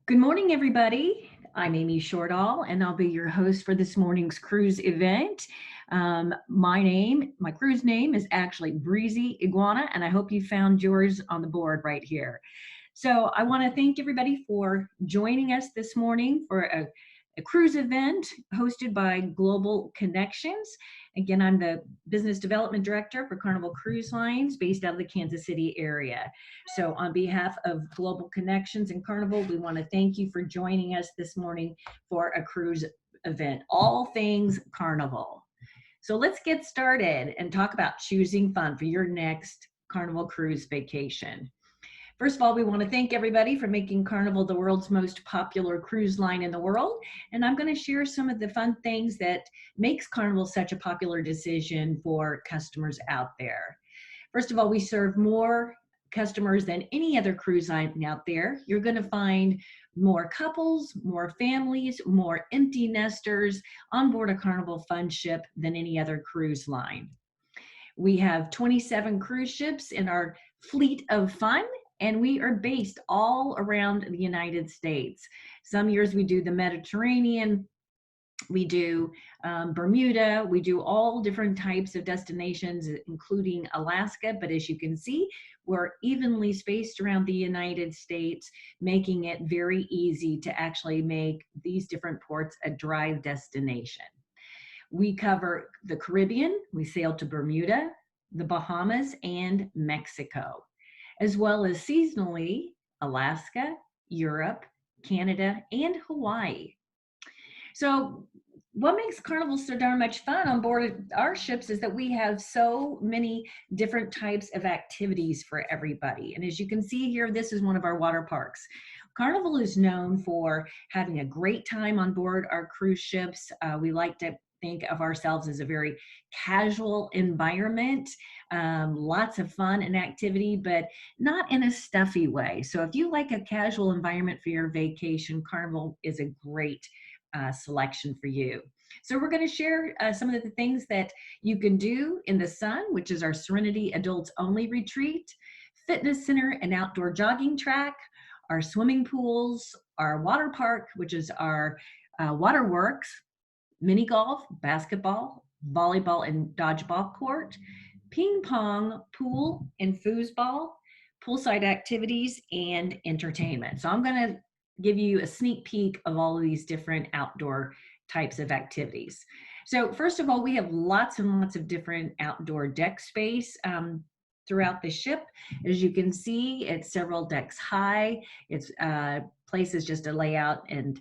Good morning, everybody. I'm Amy Shortall, and I'll be your host for this morning's cruise event. My cruise name is actually Breezy Iguana, and I hope you found yours on the board right here. So I want to thank everybody for joining us this morning for a cruise event hosted by Global Connections. Again, I'm the Business Development Director for Carnival Cruise Lines based out of the Kansas City area. So on behalf of Global Connections and Carnival, we want to thank you for joining us this morning for a cruise event, all things Carnival. So let's get started and talk about choosing fun for your next Carnival cruise vacation. First of all, we want to thank everybody for making Carnival the world's most popular cruise line in the world. And I'm going to share some of the fun things that makes Carnival such a popular decision for customers out there. First of all, we serve more customers than any other cruise line out there. You're going to find more couples, more families, more empty nesters on board a Carnival Fun ship than any other cruise line. We have 27 cruise ships in our fleet of fun, and we are based all around the United States. Some years we do the Mediterranean, we do Bermuda, we do all different types of destinations, including Alaska. But as you can see, we're evenly spaced around the United States, making it very easy to actually make these different ports a drive destination. We cover the Caribbean, we sail to Bermuda, the Bahamas, and Mexico, as well as seasonally Alaska, Europe, Canada, and Hawaii. So what makes Carnival so darn much fun on board our ships is that we have so many different types of activities for everybody. And as you can see here, this is one of our water parks. Carnival is known for having a great time on board our cruise ships. We like to think of ourselves as a very casual environment, lots of fun and activity, but not in a stuffy way. So if you like a casual environment for your vacation, Carnival is a great selection for you. So we're going to share some of the things that you can do in the sun, which is our Serenity Adults Only Retreat, Fitness Center and Outdoor Jogging Track, our swimming pools, our water park, which is our WATERWORKS, mini golf, basketball, volleyball and dodgeball court, ping pong, pool and foosball, poolside activities, and entertainment. So I'm going to give you a sneak peek of all of these different outdoor types of activities. So first of all, we have lots and lots of different outdoor deck space throughout the ship. As you can see, it's several decks high. It's places just to lay out and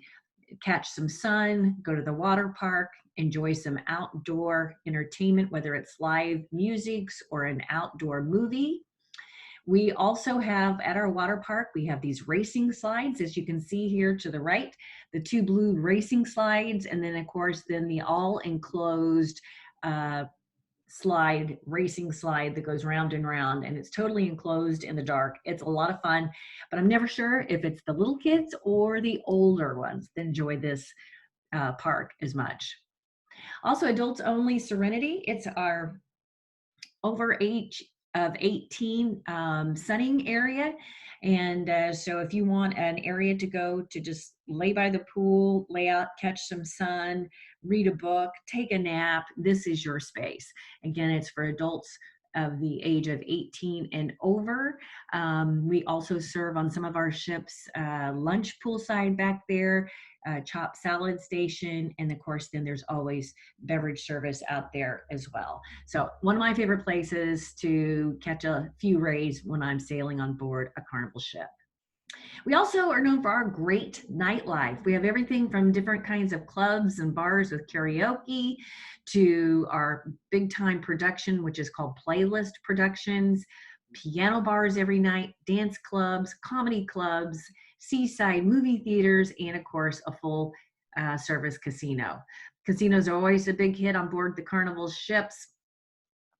catch some sun, go to the water park, enjoy some outdoor entertainment, whether it's live music or an outdoor movie. We also have at our water park, we have these racing slides, as you can see here to the right, the two blue racing slides, and then of course, then the all enclosed racing slide that goes round and round, and it's totally enclosed in the dark. It's a lot of fun, but I'm never sure if it's the little kids or the older ones that enjoy this park as much. Also, adults only Serenity. It's our over age of 18 sunning area. And so if you want an area to go to just lay by the pool, lay out, catch some sun, read a book, take a nap, this is your space. Again, it's for adults of the age of 18 and over. We also serve on some of our ships lunch poolside back there, chopped salad station, and of course then there's always beverage service out there as well. So one of my favorite places to catch a few rays when I'm sailing on board a Carnival ship. We also are known for our great nightlife. We have everything from different kinds of clubs and bars with karaoke to our big time production, which is called Playlist Productions, piano bars every night, dance clubs, comedy clubs, seaside movie theaters, and of course a full service casino. Casinos are always a big hit on board the Carnival ships,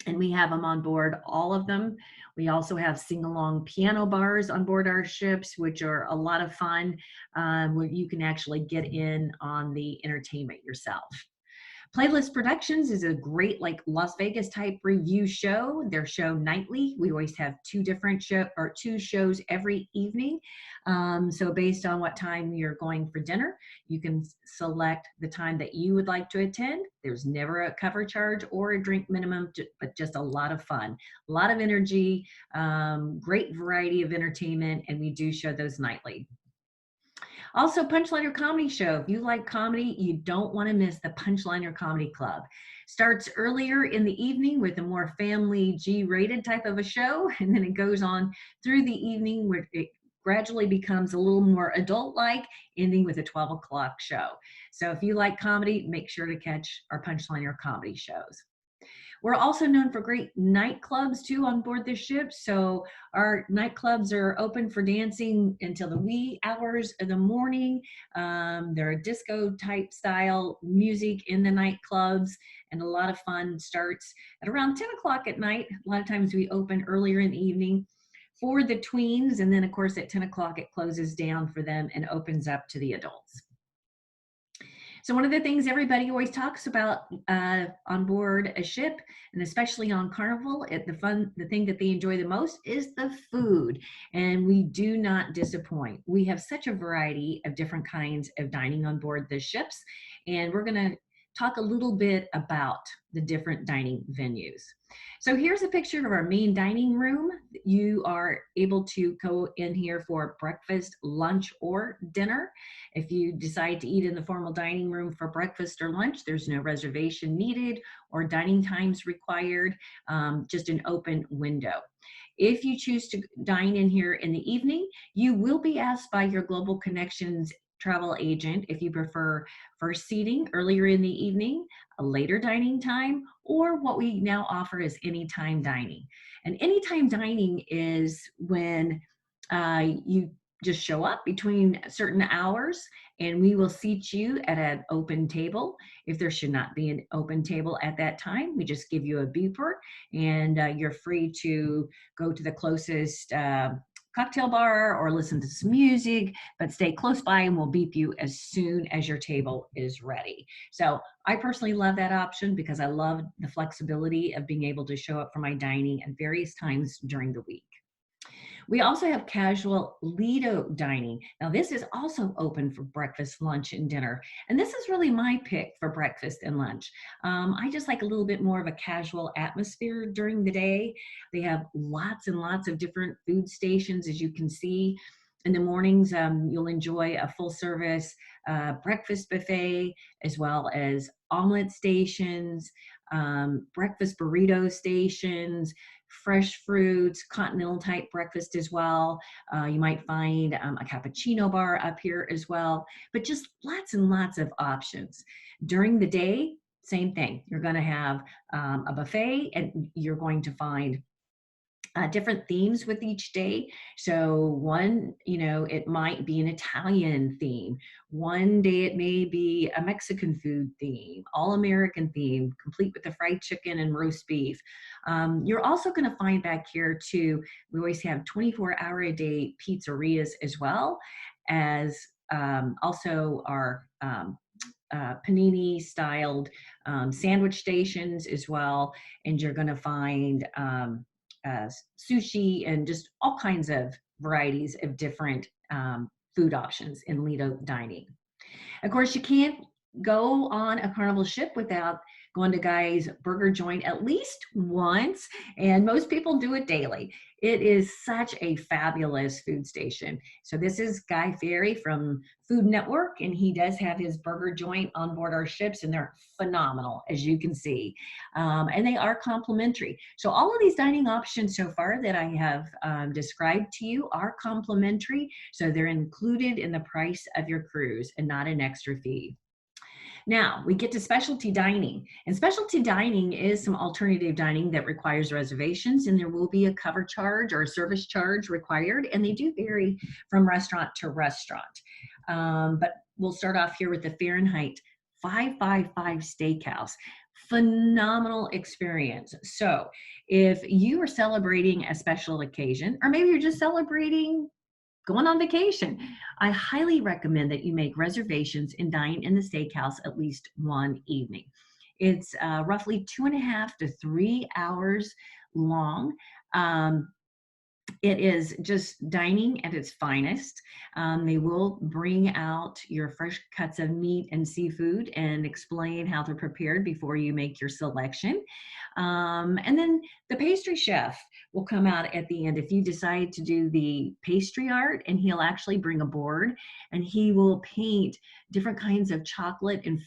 and we have them on board, all of them. We also have sing-along piano bars on board our ships, which are a lot of fun, where you can actually get in on the entertainment yourself. Playlist Productions is a great like Las Vegas type review show. Their show nightly. We always have two shows every evening. So based on what time you're going for dinner, you can select the time that you would like to attend. There's never a cover charge or a drink minimum, but just a lot of fun, a lot of energy, great variety of entertainment, and we do show those nightly. Also, Punchliner Comedy Show. If you like comedy, you don't want to miss the Punchliner Comedy Club. Starts earlier in the evening with a more family G-rated type of a show, and then it goes on through the evening where it gradually becomes a little more adult-like, ending with a 12 o'clock show. So if you like comedy, make sure to catch our Punchliner comedy shows. We're also known for great nightclubs too on board the ship. So our nightclubs are open for dancing until the wee hours of the morning. There are disco type style music in the nightclubs, and a lot of fun starts at around 10 o'clock at night. A lot of times we open earlier in the evening for the tweens, and then of course at 10 o'clock it closes down for them and opens up to the adults. So one of the things everybody always talks about on board a ship, and especially on Carnival, the thing that they enjoy the most is the food. And we do not disappoint. We have such a variety of different kinds of dining on board the ships. And we're going to talk a little bit about the different dining venues. So here's a picture of our main dining room. You are able to go in here for breakfast, lunch, or dinner. If you decide to eat in the formal dining room for breakfast or lunch, there's no reservation needed or dining times required, just an open window. If you choose to dine in here in the evening, you will be asked by your Global Connections travel agent if you prefer first seating earlier in the evening, a later dining time, or what we now offer is anytime dining. And anytime dining is when you just show up between certain hours and we will seat you at an open table. If there should not be an open table at that time, we just give you a beeper and you're free to go to the closest cocktail bar or listen to some music, but stay close by and we'll beep you as soon as your table is ready. So I personally love that option because I love the flexibility of being able to show up for my dining at various times during the week. We also have casual LIDO dining. Now this is also open for breakfast, lunch, and dinner. And this is really my pick for breakfast and lunch. I just like a little bit more of a casual atmosphere during the day. They have lots and lots of different food stations, as you can see. In the mornings, you'll enjoy a full service breakfast buffet, as well as omelet stations, breakfast burrito stations, fresh fruits, continental type breakfast as well. You might find a cappuccino bar up here as well, but just lots and lots of options. During the day, same thing. You're going to have a buffet and you're going to find different themes with each day. So one, it might be an Italian theme. One day it may be a Mexican food theme, all American theme, complete with the fried chicken and roast beef. You're also going to find back here too, we always have 24-hour-a-day pizzerias as well as also our panini styled sandwich stations as well. And you're going to find sushi and just all kinds of varieties of different food options in LIDO dining. Of course, you can't go on a Carnival ship without going to Guy's Burger Joint at least once, and most people do it daily. It is such a fabulous food station. So this is Guy Fieri from Food Network, and he does have his burger joint on board our ships, and they're phenomenal, as you can see. And they are complimentary. So all of these dining options so far that I have described to you are complimentary, so they're included in the price of your cruise and not an extra fee. Now we get to specialty dining, and specialty dining is some alternative dining that requires reservations, and there will be a cover charge or a service charge required, and they do vary from restaurant to restaurant. But we'll start off here with the Fahrenheit 555 Steakhouse. Phenomenal experience. So if you are celebrating a special occasion, or maybe you're just celebrating going on vacation, I highly recommend that you make reservations and dine in the steakhouse at least one evening. It's roughly 2.5 to 3 hours long. It is just dining at its finest. They will bring out your fresh cuts of meat and seafood and explain how they're prepared before you make your selection. And then the pastry chef will come out at the end if you decide to do the pastry art, and he'll actually bring a board and he will paint different kinds of chocolate and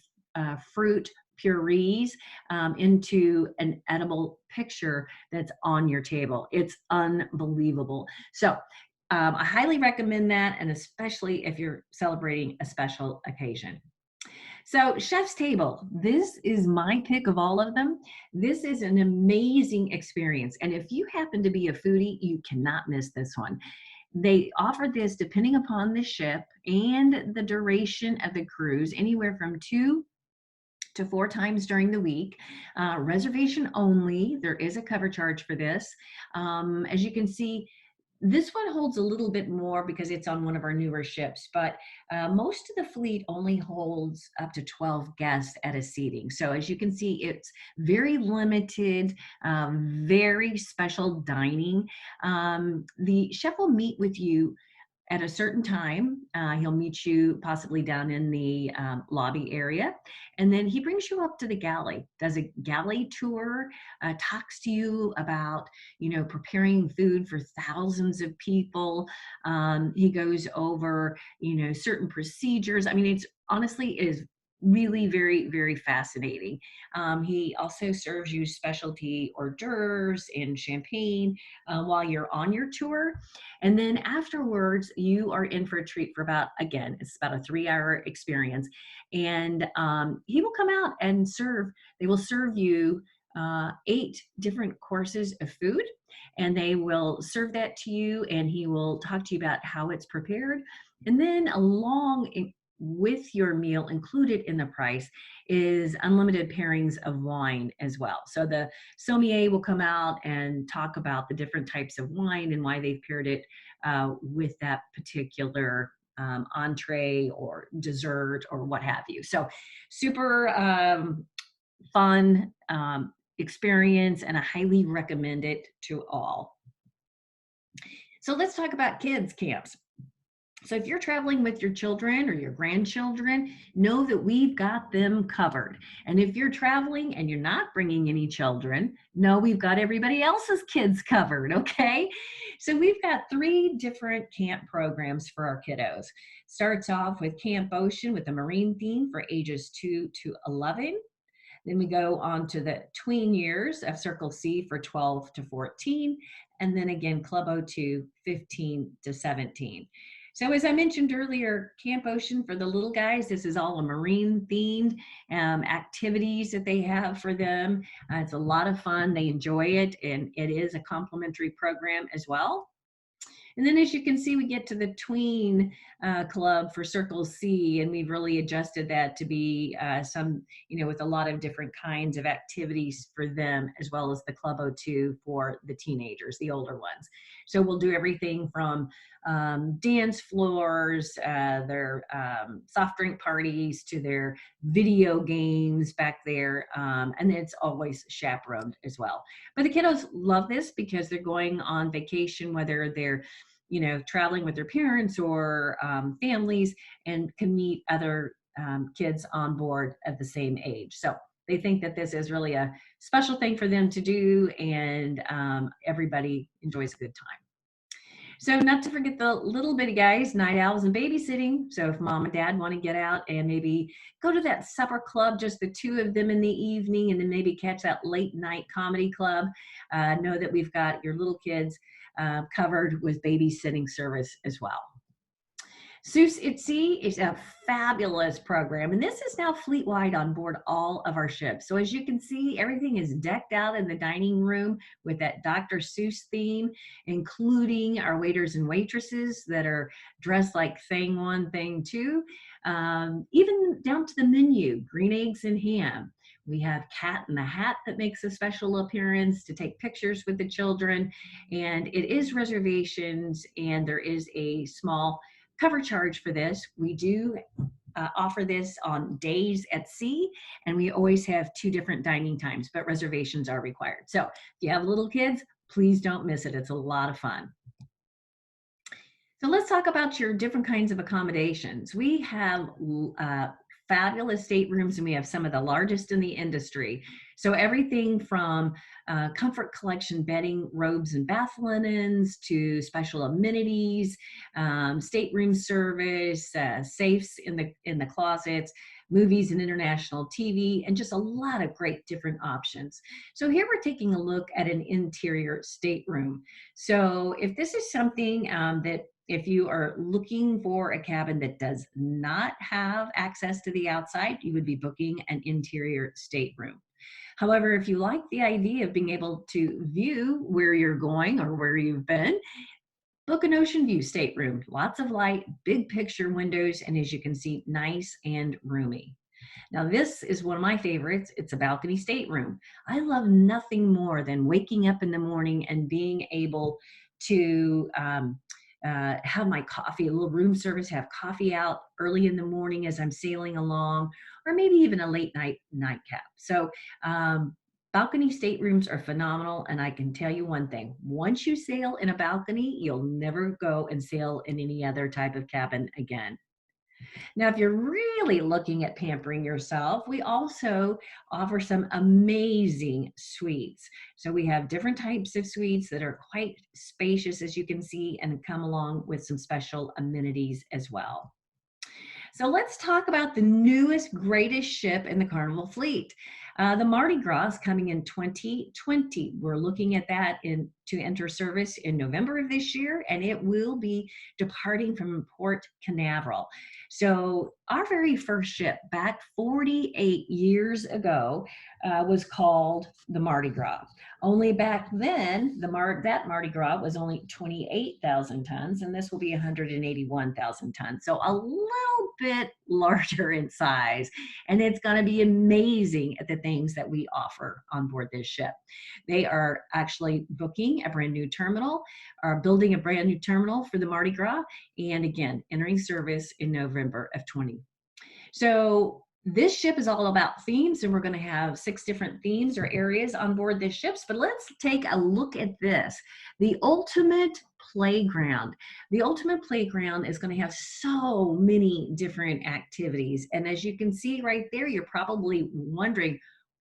fruit purees into an edible picture that's on your table. It's unbelievable. So I highly recommend that, and especially if you're celebrating a special occasion. So Chef's Table, this is my pick of all of them. This is an amazing experience. And if you happen to be a foodie, you cannot miss this one. They offer this depending upon the ship and the duration of the cruise, anywhere from 2 to 4 times during the week. Reservation only. There is a cover charge for this. As you can see, this one holds a little bit more because it's on one of our newer ships, but most of the fleet only holds up to 12 guests at a seating. So as you can see, it's very limited, very special dining. The chef will meet with you at a certain time. He'll meet you possibly down in the lobby area, and then he brings you up to the galley, does a galley tour, talks to you about, preparing food for thousands of people. He goes over, certain procedures. I mean, it's honestly is really very, very fascinating. He also serves you specialty hors d'oeuvres and champagne while you're on your tour. And then afterwards, you are in for a treat for again, it's about a 3-hour experience. And he will come out and they will serve you 8 different courses of food, and they will serve that to you, and he will talk to you about how it's prepared. And then along with your meal included in the price is unlimited pairings of wine as well. So the sommelier will come out and talk about the different types of wine and why they've paired it with that particular entree or dessert or what have you. So super fun experience, and I highly recommend it to all. So let's talk about kids camps. So if you're traveling with your children or your grandchildren, know that we've got them covered. And if you're traveling and you're not bringing any children, know we've got everybody else's kids covered, okay? So we've got 3 different camp programs for our kiddos. Starts off with Camp Ocean with the marine theme for ages 2 to 11. Then we go on to the tween years of Circle C for 12 to 14. And then again, Club O2, 15 to 17. So as I mentioned earlier, Camp Ocean for the little guys, this is all a marine themed activities that they have for them. It's a lot of fun. They enjoy it, and it is a complimentary program as well. And then as you can see, we get to the tween club for Circle C, and we've really adjusted that to be some, with a lot of different kinds of activities for them, as well as the Club O2 for the teenagers, the older ones. So we'll do everything from dance floors, their soft drink parties, to their video games back there. And it's always chaperoned as well. But the kiddos love this because they're going on vacation, whether they're traveling with their parents or families, and can meet other kids on board at the same age. So they think that this is really a special thing for them to do, and everybody enjoys a good time. So not to forget the little bitty guys, night owls and babysitting. So if mom and dad want to get out and maybe go to that supper club, just the 2 of them in the evening, and then maybe catch that late night comedy club, know that we've got your little kids covered with babysitting service as well. Seuss at Sea is a fabulous program, and this is now fleet-wide on board all of our ships. So as you can see, everything is decked out in the dining room with that Dr. Seuss theme, including our waiters and waitresses that are dressed like Thing 1, Thing 2, even down to the menu, green eggs and ham. We have Cat in the Hat that makes a special appearance to take pictures with the children, and it is reservations, and there is a small cover charge for this. We do offer this on days at sea, and we always have 2 different dining times, but reservations are required. So if you have little kids, please don't miss it. It's a lot of fun. So let's talk about your different kinds of accommodations. We have fabulous staterooms, and we have some of the largest in the industry. So everything from comfort collection bedding, robes and bath linens, to special amenities, stateroom service, safes in the closets, movies and international TV, and just a lot of great different options. So here we're taking a look at an interior stateroom. So if this is something that if you are looking for a cabin that does not have access to the outside, you would be booking an interior stateroom. However, if you like the idea of being able to view where you're going or where you've been, book an ocean view stateroom. Lots of light, big picture windows, and as you can see, nice and roomy. Now, this is one of my favorites. It's a balcony stateroom. I love nothing more than waking up in the morning and being able to have my coffee, a little room service, have coffee out early in the morning as I'm sailing along, or maybe even a late night nightcap. So balcony staterooms are phenomenal, and I can tell you one thing. Once you sail in a balcony, you'll never go and sail in any other type of cabin again. Now, if you're really looking at pampering yourself, we also offer some amazing suites. So we have different types of suites that are quite spacious, as you can see, and come along with some special amenities as well. So let's talk about the newest, greatest ship in the Carnival fleet. The Mardi Gras is coming in 2020. We're looking at that to enter service in November of this year, and it will be departing from Port Canaveral. So our very first ship back 48 years ago was called the Mardi Gras. Only back then, that Mardi Gras was only 28,000 tons, and this will be 181,000 tons. So a little bit larger in size, and it's going to be amazing at the things that we offer on board this ship. They are actually booking a brand new terminal, are building a brand new terminal for the Mardi Gras, and again, entering service in November of 20. So this ship is all about themes, and we're going to have 6 different themes or areas on board this ship. But let's take a look at this. The ultimate playground. The ultimate playground is going to have so many different activities. And as you can see right there, you're probably wondering,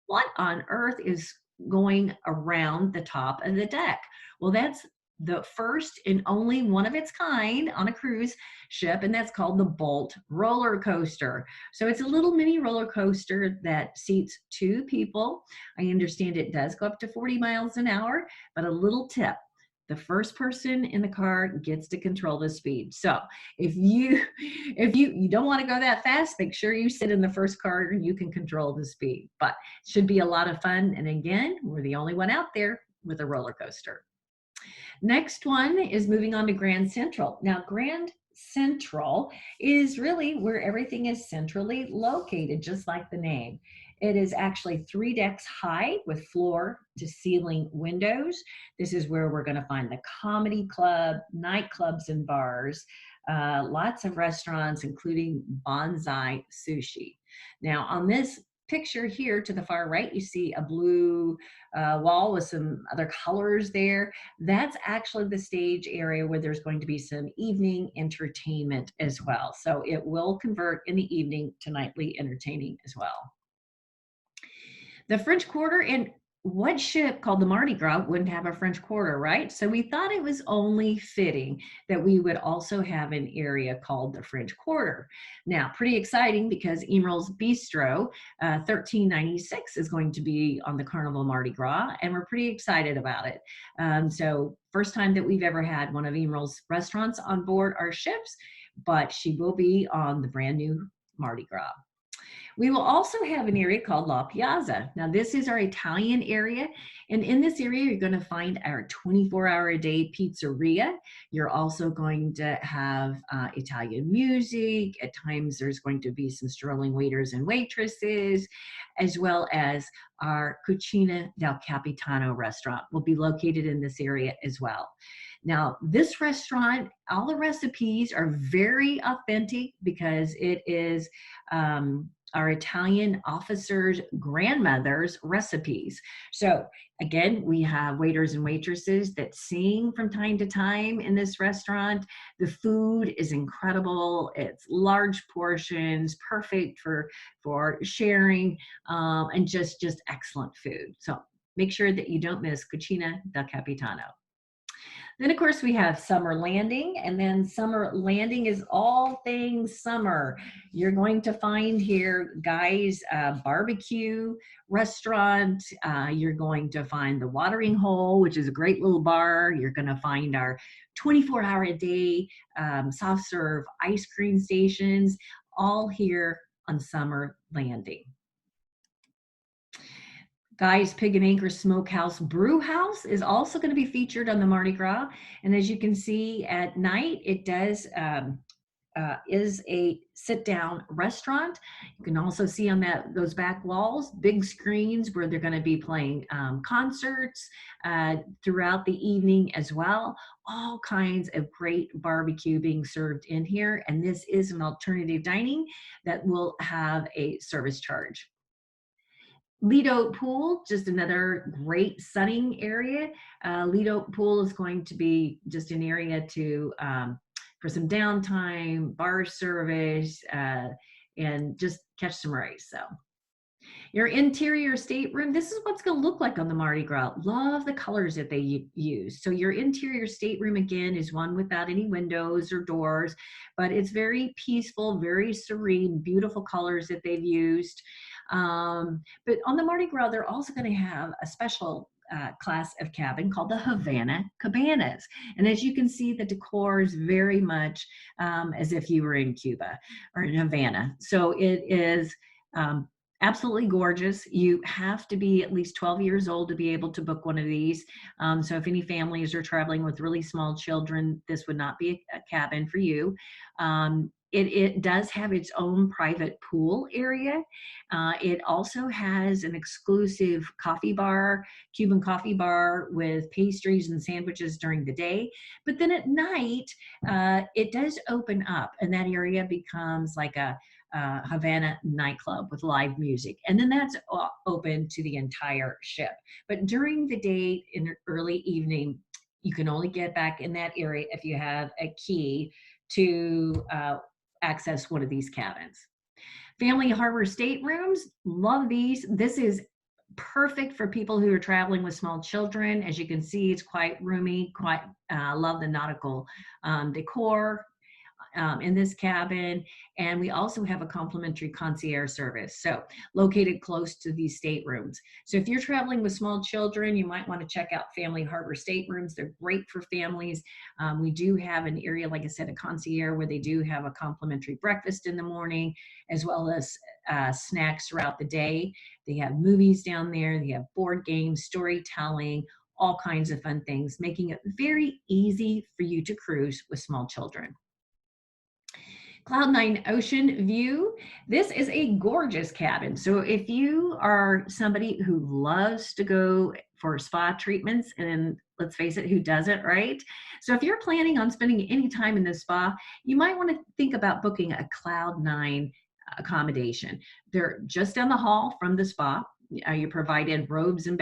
what on earth is going around the top of the deck? Well, that's the first and only one of its kind on a cruise ship, and that's called the Bolt roller coaster. So it's a little mini roller coaster that seats 2 people. I understand it does go up to 40 miles an hour, but a little tip: the first person in the car gets to control the speed. So if you don't want to go that fast, make sure you sit in the first car and you can control the speed. But it should be a lot of fun. And again, we're the only one out there with a roller coaster. Next one is moving on to Grand Central. Now, Grand Central is really where everything is centrally located, just like the name. It is actually 3 decks high with floor to ceiling windows. This is where we're going to find the comedy club, nightclubs and bars, lots of restaurants, including bonsai sushi. Now, on this picture here to the far right, you see a blue wall with some other colors there. That's actually the stage area where there's going to be some evening entertainment as well. So it will convert in the evening to nightly entertaining as well. The French Quarter, and what ship called the Mardi Gras wouldn't have a French Quarter, right? So we thought it was only fitting that we would also have an area called the French Quarter. Now, pretty exciting because Emerald's Bistro 1396 is going to be on the Carnival Mardi Gras, and we're pretty excited about it. So first time that we've ever had one of Emerald's restaurants on board our ships, but she will be on the brand new Mardi Gras. We will also have an area called La Piazza. Now, this is our Italian area, and in this area, you're going to find our 24-hour-a-day pizzeria. You're also going to have Italian music. At times, there's going to be some strolling waiters and waitresses, as well as our Cucina del Capitano restaurant will be located in this area as well. Now, this restaurant, all the recipes are very authentic because it is our Italian officers' grandmother's recipes. So again, we have waiters and waitresses that sing from time to time in this restaurant. The food is incredible. It's large portions, perfect for sharing, and just excellent food. So make sure that you don't miss Cucina del Capitano. Then, of course, we have Summer Landing, and then Summer Landing is all things summer. You're going to find here, guys, barbecue restaurant. You're going to find the Watering Hole, which is a great little bar. You're going to find our 24-hour-a-day soft serve ice cream stations, all here on Summer Landing. Guys, Pig and Anchor Smokehouse Brew House is also going to be featured on the Mardi Gras. And as you can see at night, it does is a sit-down restaurant. You can also see on those back walls, big screens where they're going to be playing concerts throughout the evening as well. All kinds of great barbecue being served in here. And this is an alternative dining that will have a service charge. Lido Pool, just another great sunning area. Lido Pool is going to be just an area for some downtime, bar service, and just catch some rays. So your interior stateroom, this is what's going to look like on the Mardi Gras. Love the colors that they use. So your interior stateroom, again, is one without any windows or doors, but it's very peaceful, very serene, beautiful colors that they've used. But on the Mardi Gras, they're also going to have a special class of cabin called the Havana Cabanas. And as you can see, the decor is very much as if you were in Cuba or in Havana. So it is absolutely gorgeous. You have to be at least 12 years old to be able to book one of these. So if any families are traveling with really small children, this would not be a cabin for you. It does have its own private pool area. It also has an exclusive coffee bar, Cuban coffee bar with pastries and sandwiches during the day. But then at night, it does open up and that area becomes like a Havana nightclub with live music. And then that's open to the entire ship. But during the day, in the early evening, you can only get back in that area if you have a key to access one of these cabins. Family harbor staterooms, love these. This is perfect for people who are traveling with small children. As you can see, it's quite roomy, love the nautical decor in this cabin. And we also have a complimentary concierge service, so located close to these staterooms. So if you're traveling with small children, you might want to check out Family Harbor staterooms. They're great for families. We do have an area, like I said, a concierge, where they do have a complimentary breakfast in the morning, as well as snacks throughout the day. They have movies down there. They have board games, storytelling, all kinds of fun things, making it very easy for you to cruise with small children. Cloud9 Ocean View. This is a gorgeous cabin. So if you are somebody who loves to go for spa treatments, and let's face it, who doesn't, right? So if you're planning on spending any time in the spa, you might want to think about booking a Cloud9 accommodation. They're just down the hall from the spa. You're provided robes and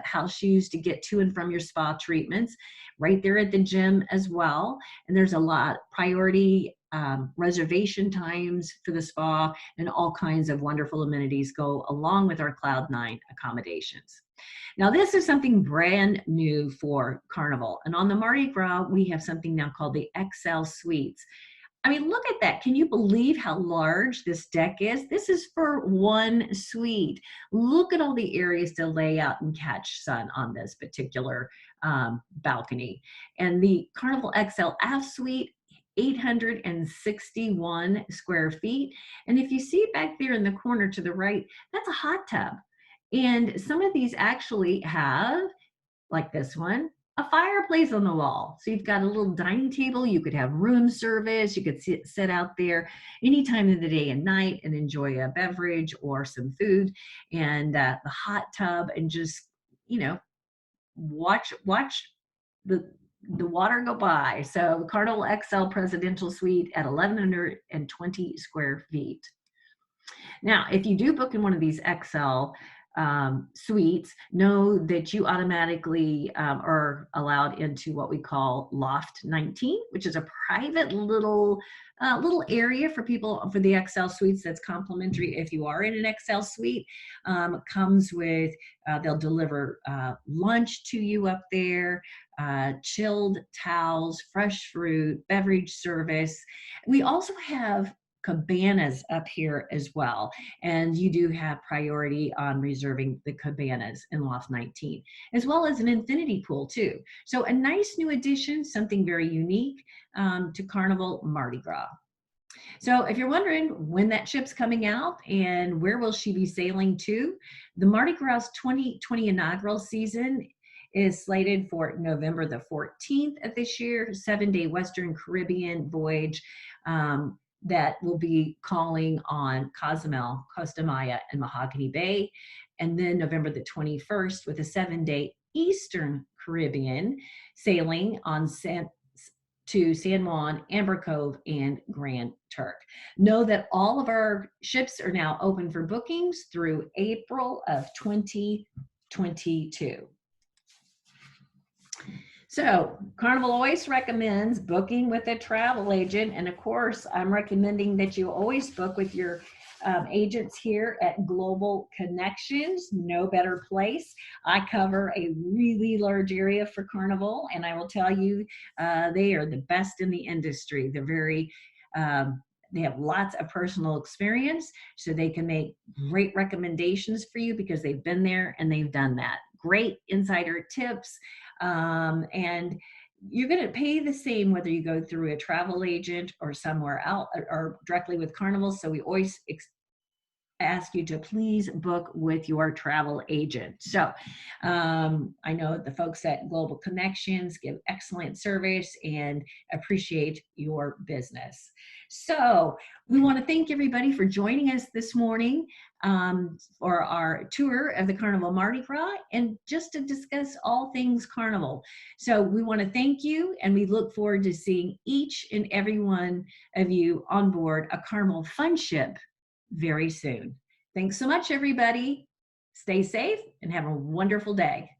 house shoes to get to and from your spa treatments, right there at the gym as well. And there's a lot priority reservation times for the spa, and all kinds of wonderful amenities go along with our Cloud9 accommodations. Now, this is something brand new for Carnival. And on the Mardi Gras, we have something now called the XL Suites. I mean, look at that. Can you believe how large this deck is? This is for one suite. Look at all the areas to lay out and catch sun on this particular balcony. And the Carnival XL F Suite, 861 square feet. And if you see back there in the corner to the right, that's a hot tub. And some of these actually have, like this one, a fireplace on the wall. So you've got a little dining table. You could have room service. You could sit out there any time of the day and night and enjoy a beverage or some food, and the hot tub, and just, you know, watch the the water go by. So Carnival XL Presidential Suite at 1,120 square feet. Now, if you do book in one of these XL suites, know that you automatically are allowed into what we call Loft 19, which is a private little area for people for the XL suites that's complimentary if you are in an XL suite. Comes with, they'll deliver lunch to you up there, chilled towels, fresh fruit, beverage service. We also have cabanas up here as well, and you do have priority on reserving the cabanas in Loft 19, as well as an infinity pool too. So a nice new addition, something very unique to Carnival Mardi Gras. So if you're wondering when that ship's coming out and where will she be sailing to, the Mardi Gras 2020 inaugural season is slated for November the 14th of this year, 7-day Western Caribbean voyage that will be calling on Cozumel, Costa Maya, and Mahogany Bay. And then November the 21st with a 7-day Eastern Caribbean sailing on to San Juan, Amber Cove, and Grand Turk. Know that all of our ships are now open for bookings through April of 2022. So Carnival always recommends booking with a travel agent. And of course, I'm recommending that you always book with your agents here at Global Connections. No better place. I cover a really large area for Carnival, and I will tell you, they are the best in the industry. They're very, they have lots of personal experience, so they can make great recommendations for you because they've been there and they've done that. Great insider tips. And you're going to pay the same whether you go through a travel agent or somewhere else or directly with Carnival. So we always ask you to please book with your travel agent. So I know the folks at Global Connections give excellent service and appreciate your business. So we want to thank everybody for joining us this morning for our tour of the Carnival Mardi Gras and just to discuss all things Carnival. So we want to thank you, and we look forward to seeing each and every one of you on board a Carnival Fun Ship very soon. Thanks so much, everybody. Stay safe and have a wonderful day.